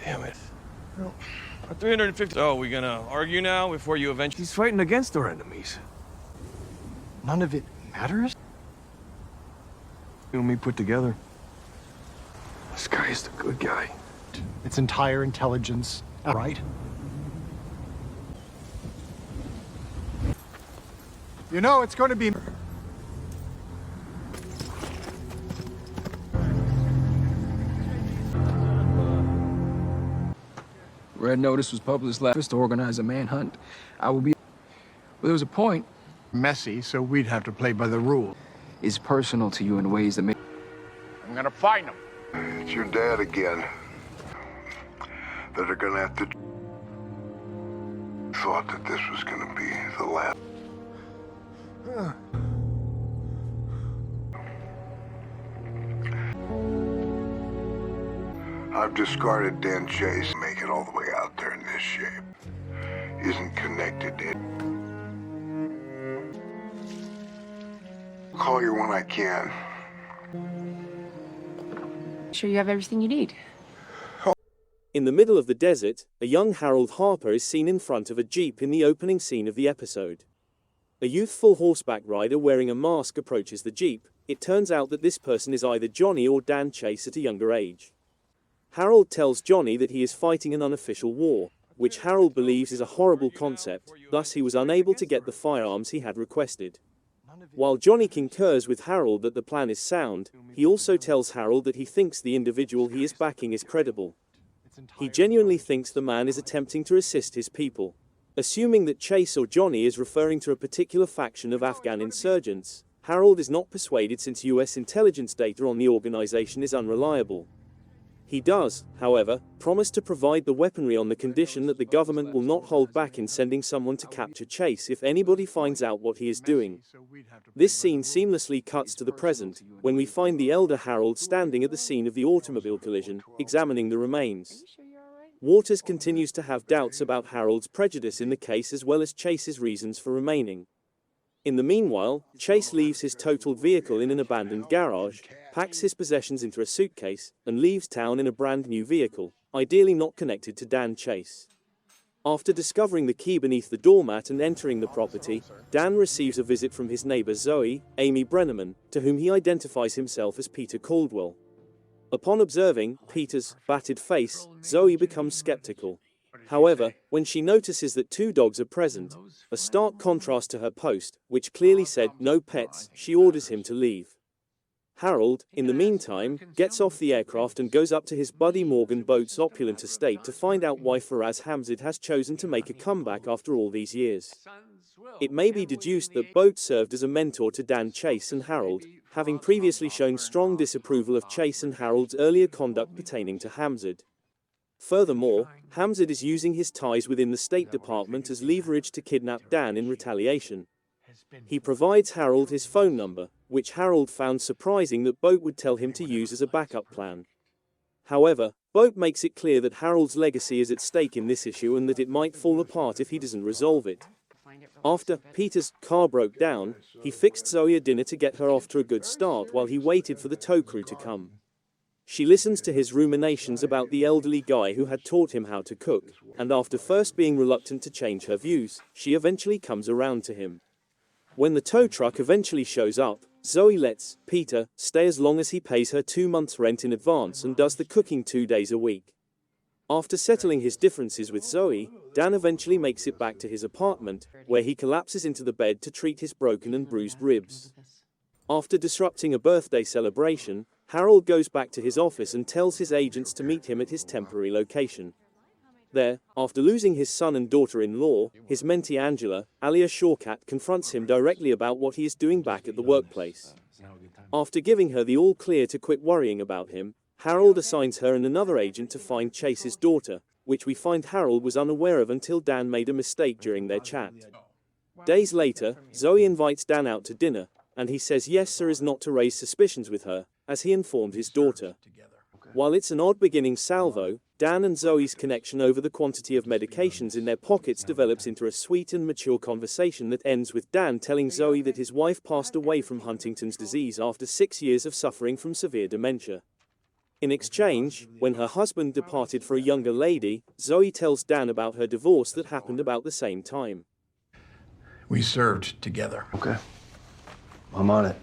Damn it. Well, 350. Oh, we gonna argue now before you eventually... He's fighting against our enemies. None of it matters? You and me put together. This guy is the good guy. Its entire intelligence, right? You know, it's going to be... Red notice was published last to organize a manhunt. I will be... But there was a point. Messy, so we'd have to play by the rules. Is personal to you in ways that make... I'm gonna find him. It's your dad again. That are gonna have to... Thought that this was gonna be the last. I've discarded Dan Chase. Make it all the way out there in this shape. Isn't connected to it. Call you when I can. Sure you have everything you need. In the middle of the desert, a young Harold Harper is seen in front of a jeep in the opening scene of the episode. A youthful horseback rider wearing a mask approaches the jeep. It turns out that this person is either Johnny or Dan Chase at a younger age. Harold tells Johnny that he is fighting an unofficial war, which Harold believes is a horrible concept, thus he was unable to get the firearms he had requested. While Johnny concurs with Harold that the plan is sound, he also tells Harold that he thinks the individual he is backing is credible. He genuinely thinks the man is attempting to assist his people. Assuming that Chase or Johnny is referring to a particular faction of Afghan insurgents, Harold is not persuaded since US intelligence data on the organization is unreliable. He does, however, promise to provide the weaponry on the condition that the government will not hold back in sending someone to capture Chase if anybody finds out what he is doing. This scene seamlessly cuts to the present, when we find the elder Harold standing at the scene of the automobile collision, examining the remains. Waters continues to have doubts about Harold's prejudice in the case as well as Chase's reasons for remaining. In the meanwhile, Chase leaves his totaled vehicle in an abandoned garage, packs his possessions into a suitcase, and leaves town in a brand new vehicle, ideally not connected to Dan Chase. After discovering the key beneath the doormat and entering the property, Dan receives a visit from his neighbor Zoe, Amy Brenneman, to whom he identifies himself as Peter Caldwell. Upon observing Peter's battered face, Zoe becomes skeptical. However, when she notices that two dogs are present, a stark contrast to her post, which clearly said no pets, she orders him to leave. Harold, in the meantime, gets off the aircraft and goes up to his buddy Morgan Boat's opulent estate to find out why Faraz Hamzad has chosen to make a comeback after all these years. It may be deduced that Boat served as a mentor to Dan Chase and Harold, having previously shown strong disapproval of Chase and Harold's earlier conduct pertaining to Hamzad. Furthermore, Hamzad is using his ties within the State Department as leverage to kidnap Dan in retaliation. He provides Harold his phone number, which Harold found surprising that Boat would tell him to use as a backup plan. However, Boat makes it clear that Harold's legacy is at stake in this issue and that it might fall apart if he doesn't resolve it. After Peter's car broke down, he fixed Zoe a dinner to get her off to a good start while he waited for the tow crew to come. She listens to his ruminations about the elderly guy who had taught him how to cook, and after first being reluctant to change her views, she eventually comes around to him. When the tow truck eventually shows up, Zoe lets Peter stay as long as he pays her 2 months' rent in advance and does the cooking 2 days a week. After settling his differences with Zoe, Dan eventually makes it back to his apartment, where he collapses into the bed to treat his broken and bruised ribs. After disrupting a birthday celebration, Harold goes back to his office and tells his agents to meet him at his temporary location. There, after losing his son and daughter-in-law, his mentee Angela, Alia Shawkat confronts him directly about what he is doing back at the workplace. After giving her the all-clear to quit worrying about him, Harold assigns her and another agent to find Chase's daughter, which we find Harold was unaware of until Dan made a mistake during their chat. Days later, Zoe invites Dan out to dinner, and he says yes sir is not to raise suspicions with her, as he informed his daughter. While it's an odd beginning salvo, Dan and Zoe's connection over the quantity of medications in their pockets develops into a sweet and mature conversation that ends with Dan telling Zoe that his wife passed away from Huntington's disease after 6 years of suffering from severe dementia. In exchange, when her husband departed for a younger lady, Zoe tells Dan about her divorce that happened about the same time. We served together. Okay. I'm on it.